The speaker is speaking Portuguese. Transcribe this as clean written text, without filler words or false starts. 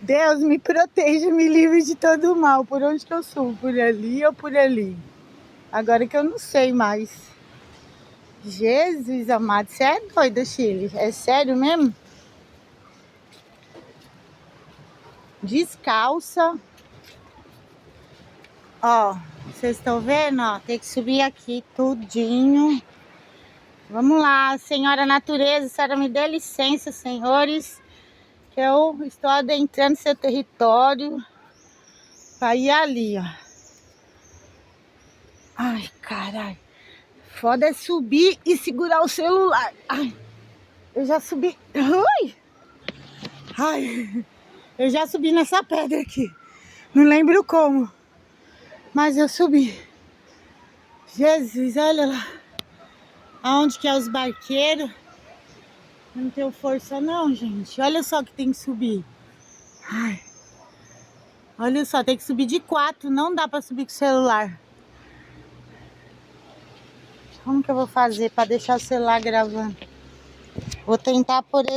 Deus, me proteja, me livre de todo mal. Por onde que eu subo? Por ali ou por ali? Agora que eu não sei mais. Jesus amado, você é doido, Chile? É sério mesmo? Descalça. Ó, vocês estão vendo? Ó, tem que subir aqui tudinho. Vamos lá, senhora natureza, a senhora me dê licença, senhores, que eu estou adentrando seu território para ir ali, ó. Ai, caralho. Foda é subir e segurar o celular. Ai, eu já subi. Ui! Ai, eu já subi nessa pedra aqui. Não lembro como, mas eu subi. Jesus, olha lá. Aonde que é os barqueiros? Não tenho força não, gente. Olha só que tem que subir. Ai. Olha só, tem que subir de 4. Não dá pra subir com o celular. Como que eu vou fazer pra deixar o celular gravando? Vou tentar por